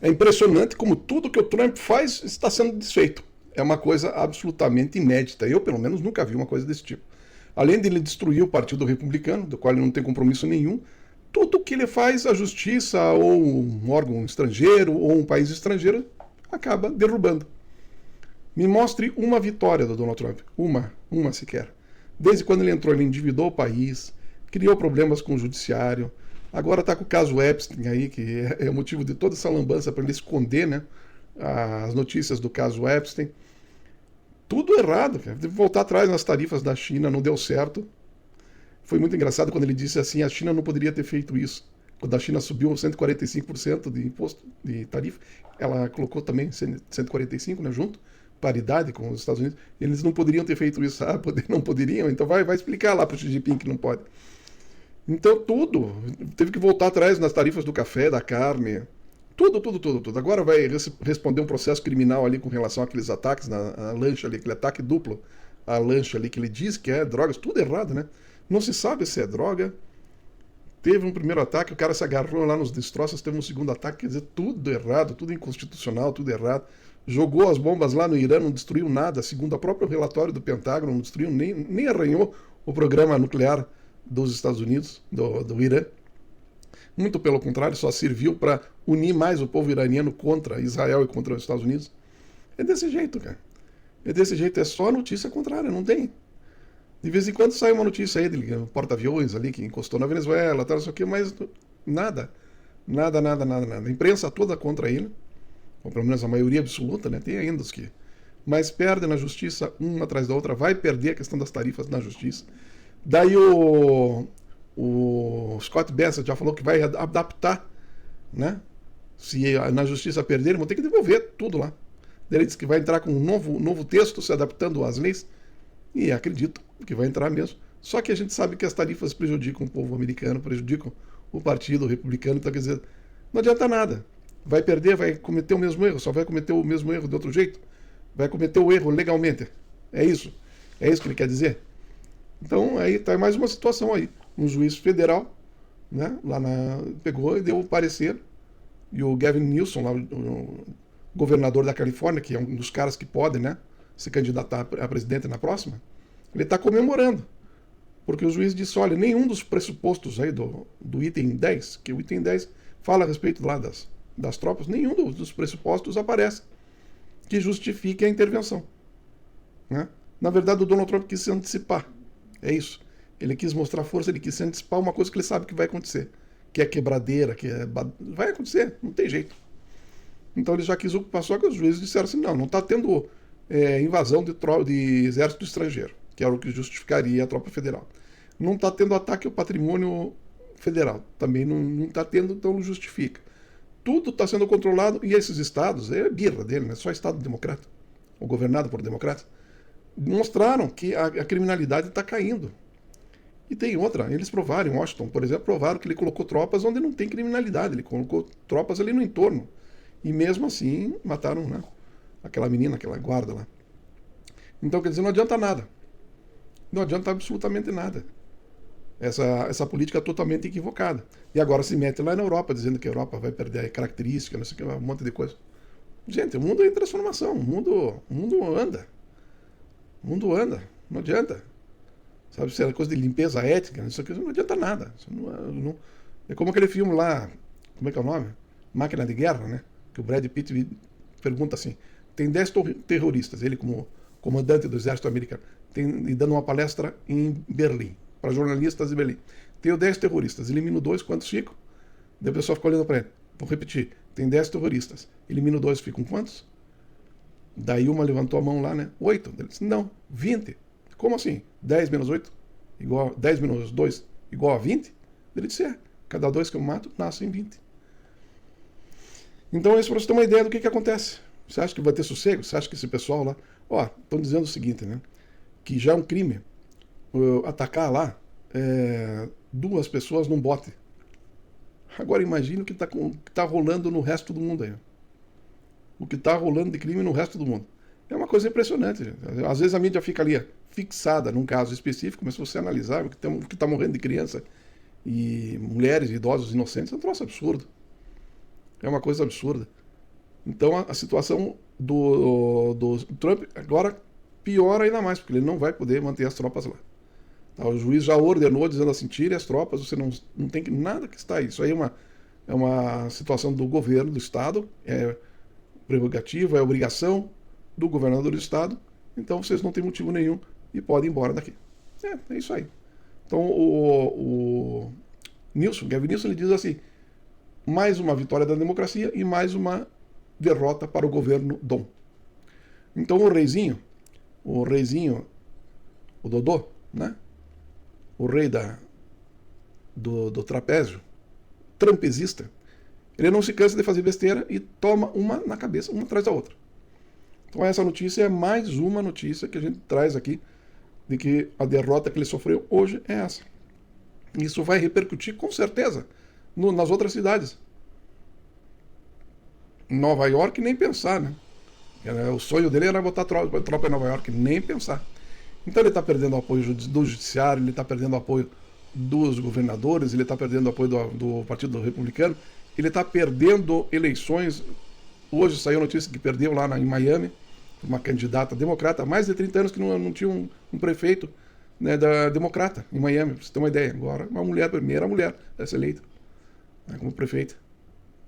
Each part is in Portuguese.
É impressionante como tudo que o Trump faz está sendo desfeito. É uma coisa absolutamente inédita. Eu, pelo menos, nunca vi uma coisa desse tipo. Além de ele destruir o Partido Republicano, do qual ele não tem compromisso nenhum, tudo que ele faz, a justiça, ou um órgão estrangeiro, ou um país estrangeiro, acaba derrubando. Me mostre uma vitória do Donald Trump. Uma sequer. Desde quando ele entrou, ele endividou o país, criou problemas com o judiciário. Agora está com o caso Epstein aí, que é o motivo de toda essa lambança para ele esconder, né, as notícias do caso Epstein. Tudo errado, cara. Teve que voltar atrás nas tarifas da China, não deu certo. Foi muito engraçado quando ele disse assim, a China não poderia ter feito isso. Quando a China subiu 145% de imposto, de tarifa, ela colocou também 145%, né, junto, paridade com os Estados Unidos. Eles não poderiam ter feito isso. Ah, não poderiam? Então vai explicar lá para o Xi Jinping que não pode. Então tudo, teve que voltar atrás nas tarifas do café, da carne, tudo. Agora vai responder um processo criminal ali com relação àqueles ataques na lancha ali, aquele ataque duplo à lancha ali que ele diz que é drogas, tudo errado, né? Não se sabe se é droga. Teve um primeiro ataque, o cara se agarrou lá nos destroços, teve um segundo ataque, quer dizer, tudo errado, tudo inconstitucional, tudo errado. Jogou as bombas lá no Irã, não destruiu nada, segundo o próprio relatório do Pentágono, não destruiu, nem arranhou o programa nuclear dos Estados Unidos, do Irã. Muito pelo contrário, só serviu para unir mais o povo iraniano contra Israel e contra os Estados Unidos. É desse jeito, cara. É desse jeito, é só notícia contrária, não tem. De vez em quando sai uma notícia aí de porta-aviões ali que encostou na Venezuela, tal, não sei o que, mas nada. Nada. A imprensa toda contra ele, ou pelo menos a maioria absoluta, né? Tem ainda os que. Mas perde na justiça, uma atrás da outra, vai perder a questão das tarifas na justiça. Daí o Scott Bessent já falou que vai adaptar, né? Se na justiça perder, vão ter que devolver tudo lá. Ele disse que vai entrar com um novo texto, se adaptando às leis, e acredito que vai entrar mesmo. Só que a gente sabe que as tarifas prejudicam o povo americano, prejudicam o Partido Republicano, então quer dizer, não adianta nada. Vai perder, vai cometer o mesmo erro, só vai cometer o mesmo erro de outro jeito. Vai cometer o erro legalmente. É isso. É isso que ele quer dizer. Então aí está mais uma situação aí. Um juiz federal, né, pegou e deu o parecer, e o Gavin Newsom, lá, o governador da Califórnia, que é um dos caras que pode, né, se candidatar a presidente na próxima, ele está comemorando. Porque o juiz disse, olha, nenhum dos pressupostos aí do item 10, que o item 10 fala a respeito lá das tropas, nenhum dos pressupostos aparece que justifique a intervenção. Né? Na verdade, o Donald Trump quis se antecipar. É isso. Ele quis mostrar força, ele quis se antecipar uma coisa que ele sabe que vai acontecer. Que é quebradeira, vai acontecer, não tem jeito. Então ele já quis ocupar, só que os juízes disseram assim, não está tendo invasão de exército estrangeiro, que era o que justificaria a tropa federal. Não está tendo ataque ao patrimônio federal, também não está tendo, então não justifica. Tudo está sendo controlado, e esses estados, é birra dele, né? Só estado democrata, ou governado por democratas, mostraram que a criminalidade está caindo. E tem outra, eles provaram, em Washington, por exemplo, provaram que ele colocou tropas onde não tem criminalidade, ele colocou tropas ali no entorno. E mesmo assim, mataram, né, aquela menina, aquela guarda lá. Então, quer dizer, não adianta nada. Não adianta absolutamente nada. Essa política é totalmente equivocada. E agora se mete lá na Europa, dizendo que a Europa vai perder a característica, não sei o que, um monte de coisa. Gente, o mundo é em transformação, o mundo anda. O mundo anda, não adianta. Sabe, se é coisa de limpeza ética, isso aqui não adianta nada. É como aquele filme lá, como é que é o nome? Máquina de Guerra, né? Que o Brad Pitt pergunta assim, tem 10 terroristas, ele como comandante do exército americano, e dando uma palestra em Berlim, para jornalistas de Berlim. Tenho 10 terroristas, elimino 2, quantos ficam? Daí o pessoal fica olhando para ele. Vou repetir, tem 10 terroristas, elimino 2, ficam quantos? Daí uma levantou a mão lá, né? 8. Ele disse, não, 20. Como assim? 10 menos 8 igual 10 menos 2 igual a 20? Ele disse, cada 2 que eu mato, nascem 20. Então, isso para você ter uma ideia do que acontece. Você acha que vai ter sossego? Você acha que esse pessoal lá... estão dizendo o seguinte, né? Que já é um crime atacar lá 2 pessoas num bote. Agora imagine o que está rolando no resto do mundo aí. O que está rolando de crime no resto do mundo. É uma coisa impressionante, gente. Às vezes a mídia fica ali fixada num caso específico, mas se você analisar o que está morrendo de criança e mulheres, idosos, inocentes, é um troço absurdo. É uma coisa absurda. Então a situação do Trump agora piora ainda mais, porque ele não vai poder manter as tropas lá. Tá? O juiz já ordenou, dizendo assim, tire as tropas, você não tem nada que está aí. Isso aí é uma situação do governo, do Estado, é prerrogativa, é obrigação do governador do Estado, então vocês não têm motivo nenhum e podem ir embora daqui. É isso aí. Então o Gavin Newsom, ele diz assim, mais uma vitória da democracia e mais uma derrota para o governo Dom. Então o reizinho, o Dodô, né? O rei do trapézio, trampezista, ele não se cansa de fazer besteira e toma uma na cabeça, uma atrás da outra. Então essa notícia é mais uma notícia que a gente traz aqui, de que a derrota que ele sofreu hoje é essa. Isso vai repercutir com certeza nas outras cidades. Nova York, nem pensar, né? O sonho dele era botar tropa em Nova York, nem pensar. Então ele está perdendo o apoio do judiciário, ele está perdendo o apoio dos governadores, ele está perdendo o apoio do Partido Republicano, ele está perdendo eleições. Hoje saiu a notícia que perdeu lá em Miami, uma candidata democrata, há mais de 30 anos que não tinha um prefeito, né, da democrata em Miami, pra você ter uma ideia. Agora uma mulher, a primeira mulher a ser eleita, né, como prefeita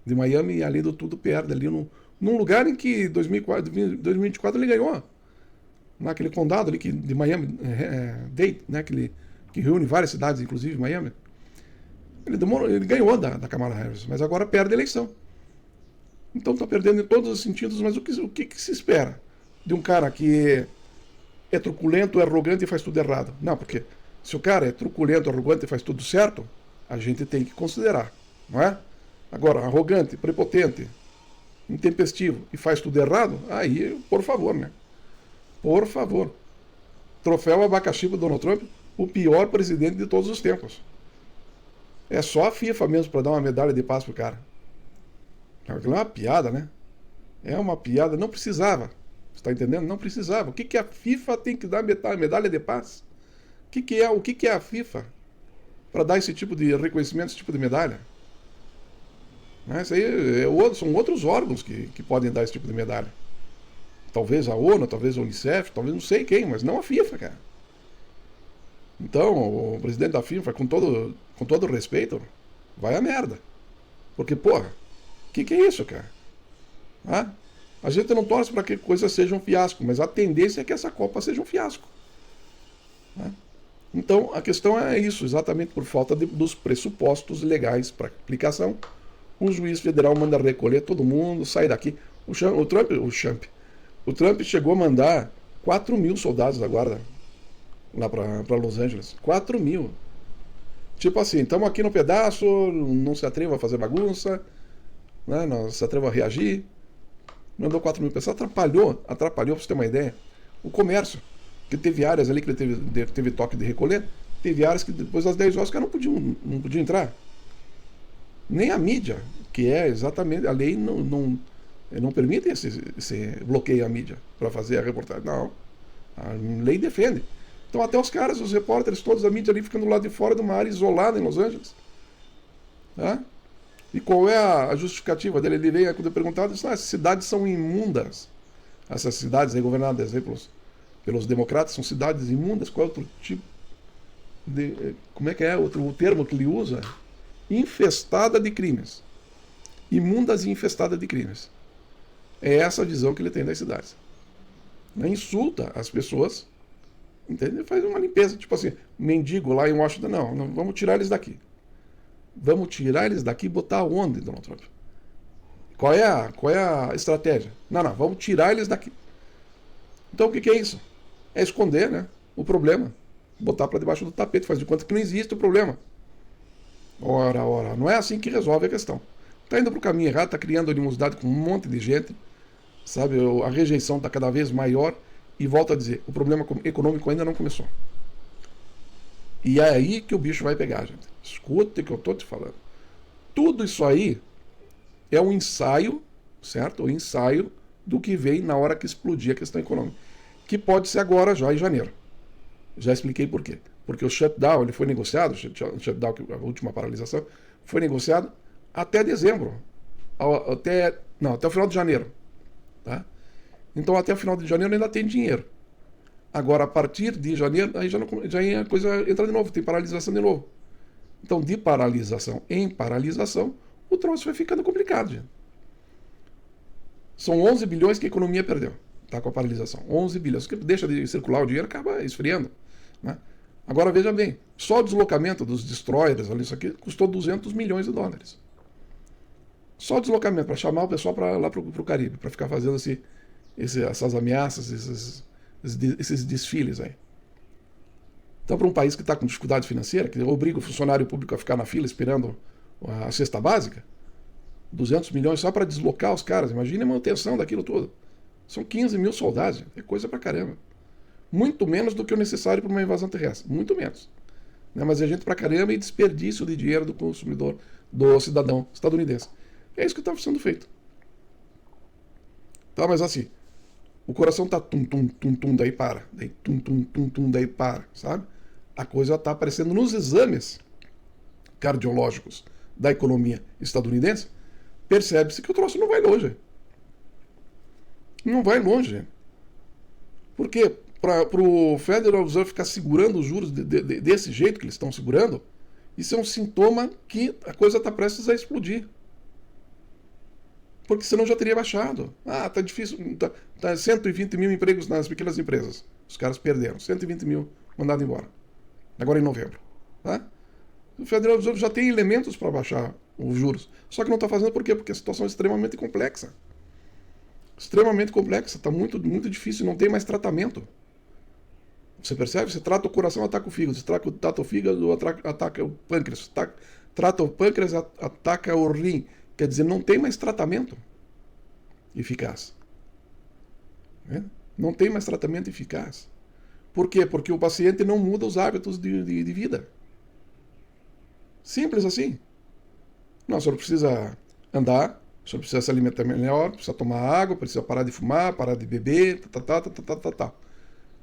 de Miami, e além do tudo perde ali num lugar em que em 2024 ele ganhou, naquele condado ali de Miami Dade, né, que reúne várias cidades, inclusive Miami. Ele ganhou da Kamala Harris, mas agora perde a eleição. Então está perdendo em todos os sentidos, mas o que se espera de um cara que é truculento, é arrogante e faz tudo errado? Não, porque se o cara é truculento, arrogante e faz tudo certo, a gente tem que considerar, não é? Agora, arrogante, prepotente, intempestivo e faz tudo errado, aí, por favor, né? Por favor. Troféu abacaxi para Donald Trump, o pior presidente de todos os tempos. É só a FIFA mesmo para dar uma medalha de paz pro cara. Aquilo é uma piada, né? É uma piada, não precisava. Você está entendendo? Não precisava. O que a FIFA tem que dar medalha de paz? O que é a FIFA para dar esse tipo de reconhecimento, esse tipo de medalha? Isso aí são outros órgãos que podem dar esse tipo de medalha. Talvez a ONU, talvez a Unicef, talvez não sei quem, mas não a FIFA, cara. Então, o presidente da FIFA, com todo respeito, vai a merda. Porque, porra, o que é isso, cara? A gente não torce para que a coisa seja um fiasco, mas a tendência é que essa Copa seja um fiasco. Então, a questão é isso, exatamente por falta dos pressupostos legais para aplicação. O juiz federal manda recolher todo mundo, sai daqui. O Trump chegou a mandar 4.000 soldados da guarda lá para Los Angeles. 4.000. Tipo assim, estamos aqui no pedaço, não se atreva a fazer bagunça, né, não se atreva a reagir. Mandou 4.000 pessoas, atrapalhou, para você ter uma ideia, o comércio. Porque teve áreas ali que ele teve toque de recolher, teve áreas que depois das 10 horas os caras não podiam entrar. Nem a mídia, que é exatamente, a lei não permite esse bloqueio à mídia para fazer a reportagem. Não, a lei defende. Então até os caras, os repórteres, todos a mídia ali ficando do lado de fora de uma área isolada em Los Angeles. Tá? E qual é a justificativa dele? Ele veio quando perguntado, disse, essas cidades são imundas. Essas cidades aí governadas aí pelos democratas são cidades imundas. Qual é outro tipo de... Como é que é o termo que ele usa? Infestada de crimes. Imundas e infestadas de crimes. É essa a visão que ele tem das cidades. Não insulta as pessoas, entende? Faz uma limpeza, tipo assim, mendigo lá em Washington, não, vamos tirar eles daqui. Vamos tirar eles daqui e botar onde, Donald Trump? Qual é a estratégia? Não, vamos tirar eles daqui. Então o que é isso? É esconder, né, o problema. Botar para debaixo do tapete, faz de conta que não existe o problema. Ora, não é assim que resolve a questão. Está indo para o caminho errado, está criando animosidade com um monte de gente, sabe? A rejeição está cada vez maior e volto a dizer, o problema econômico ainda não começou. E é aí que o bicho vai pegar, gente. Escuta o que eu estou te falando. Tudo isso aí é um ensaio, certo? O ensaio do que vem na hora que explodir a questão econômica. Que pode ser agora, já em janeiro. Já expliquei por quê. Porque o shutdown, ele foi negociado, o shutdown, a última paralisação, foi negociado até dezembro. Até Não, até o final de janeiro. Tá? Então até o final de janeiro ainda tem dinheiro. Agora, a partir de janeiro, aí já a coisa entra de novo, tem paralisação de novo. Então, de paralisação em paralisação, o troço vai ficando complicado, gente. São 11 bilhões que a economia perdeu, tá, com a paralisação. 11 bilhões. Que deixa de circular o dinheiro, acaba esfriando. Né? Agora, veja bem, só o deslocamento dos destroyers, ali, isso aqui, custou 200 milhões de dólares. Só o deslocamento, para chamar o pessoal para lá para o Caribe, para ficar fazendo essas ameaças, esses desfiles aí. Então, para um país que está com dificuldade financeira, que obriga o funcionário público a ficar na fila esperando a cesta básica, 200 milhões só para deslocar os caras. Imagine a manutenção daquilo tudo. São 15 mil soldados, é coisa pra caramba. Muito menos do que o necessário para uma invasão terrestre. Muito menos. Né? Mas é gente pra caramba e desperdício de dinheiro do consumidor, do cidadão estadunidense. É isso que está sendo feito. Tá, mas assim, o coração tá tum, daí para. Daí tum, daí para, sabe? A coisa está aparecendo nos exames cardiológicos da economia estadunidense. Percebe-se que o troço não vai longe. Não vai longe. Por quê? Para o Federal Reserve ficar segurando os juros desse jeito que eles estão segurando, isso é um sintoma que a coisa está prestes a explodir. Porque senão já teria baixado. Ah, tá difícil. Tá 120 mil empregos nas pequenas empresas. Os caras perderam. 120 mil mandados embora. Agora em novembro. Tá? O Federal Reserve já tem elementos para baixar os juros. Só que não está fazendo por quê? Porque a situação é extremamente complexa. Extremamente complexa. Está muito, muito difícil. Não tem mais tratamento. Você percebe? Você trata o coração, ataca o fígado. Você trata o fígado, ataca o pâncreas. Trata o pâncreas, ataca o rim. Quer dizer, não tem mais tratamento eficaz. Não tem mais tratamento eficaz. Por quê? Porque o paciente não muda os hábitos de vida. Simples assim. Não, o senhor precisa andar, o senhor precisa se alimentar melhor, precisa tomar água, precisa parar de fumar, parar de beber, tá.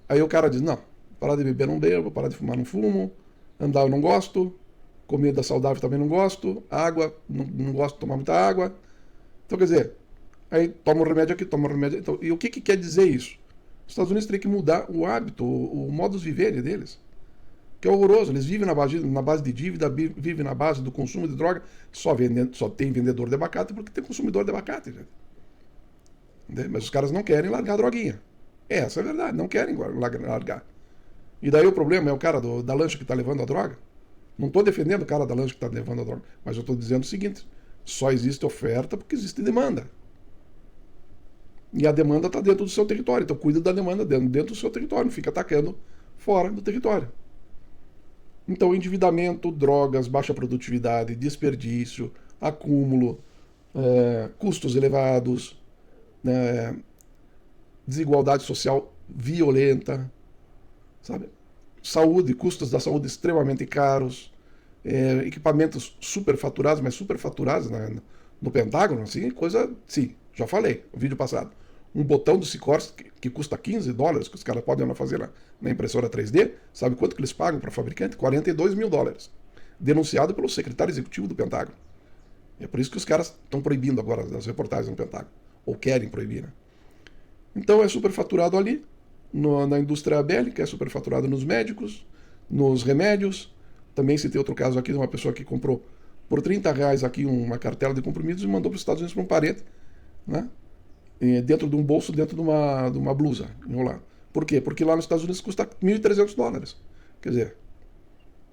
Aí o cara diz, não, parar de beber não bebo, parar de fumar não fumo, andar eu não gosto, comida saudável também não gosto, água, não gosto de tomar muita água. Então, quer dizer, aí toma um remédio aqui, toma um remédio. Então, e o que quer dizer isso? Os Estados Unidos teriam que mudar o hábito, o modus vivendi deles. Que é horroroso. Eles vivem na base de dívida, vivem na base do consumo de droga. Só tem vendedor de abacate porque tem consumidor de abacate. Gente. Mas os caras não querem largar a droguinha. Essa é a verdade, não querem largar. E daí o problema é o cara da lancha que está levando a droga. Não estou defendendo o cara da lancha que está levando a droga, mas eu estou dizendo o seguinte: só existe oferta porque existe demanda. E a demanda está dentro do seu território. Então cuida da demanda dentro do seu território, não fica atacando fora do território. Então, endividamento, drogas, baixa produtividade, desperdício, acúmulo, custos elevados, desigualdade social violenta, sabe? Saúde, custos da saúde extremamente caros, equipamentos superfaturados, mas superfaturados no Pentágono, assim, coisa, sim, já falei no vídeo passado. Um botão do Sikorsky que custa $15, que os caras podem fazer na impressora 3D, sabe quanto que eles pagam para fabricante? $42 mil. Denunciado pelo secretário executivo do Pentágono. É por isso que os caras estão proibindo agora as reportagens no Pentágono. Ou querem proibir, né? Então é superfaturado ali, na indústria bélica, é superfaturado nos médicos, nos remédios. Também se tem outro caso aqui de uma pessoa que comprou por R$30 aqui uma cartela de comprimidos e mandou para os Estados Unidos para um parente, né? Dentro de um bolso, dentro de uma blusa enrolada. Por quê? Porque lá nos Estados Unidos custa $1.300. Quer dizer,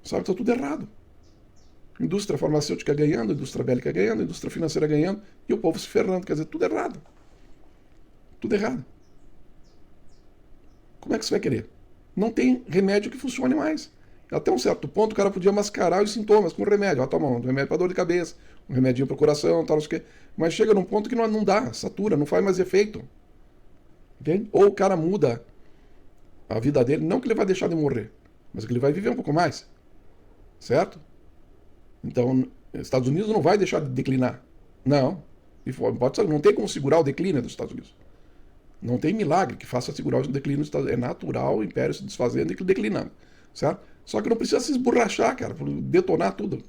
sabe, está tudo errado. Indústria farmacêutica ganhando, indústria bélica ganhando, indústria financeira ganhando, e o povo se ferrando. Quer dizer, tudo errado. Tudo errado. Como é que você vai querer? Não tem remédio que funcione mais. Até um certo ponto o cara podia mascarar os sintomas com remédio. Toma um remédio para dor de cabeça, um remedinho para o coração, tal, não sei o quê. Mas chega num ponto que não dá, satura, não faz mais efeito. Entende? Ou o cara muda a vida dele, não que ele vai deixar de morrer, mas que ele vai viver um pouco mais. Certo? Então, Estados Unidos não vai deixar de declinar. Não. Não tem como segurar o declínio dos Estados Unidos. Não tem milagre que faça segurar o declínio dos Estados Unidos. É natural o império se desfazendo e declinando. Certo? Só que não precisa se esborrachar, cara, detonar tudo,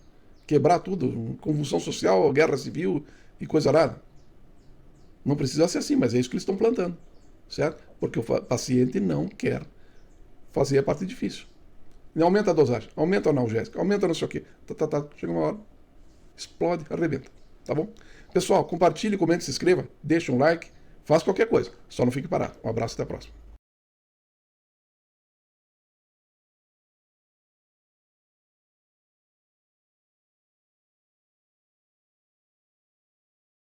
quebrar tudo, convulsão social, guerra civil e coisa nada. Não precisa ser assim, mas é isso que eles estão plantando, certo? Porque o paciente não quer fazer a parte difícil. Aumenta a dosagem, aumenta o analgésico, aumenta não sei o quê. Chega uma hora, explode, arrebenta. Tá bom? Pessoal, compartilhe, comente, se inscreva, deixe um like, faça qualquer coisa. Só não fique parado. Um abraço e até a próxima.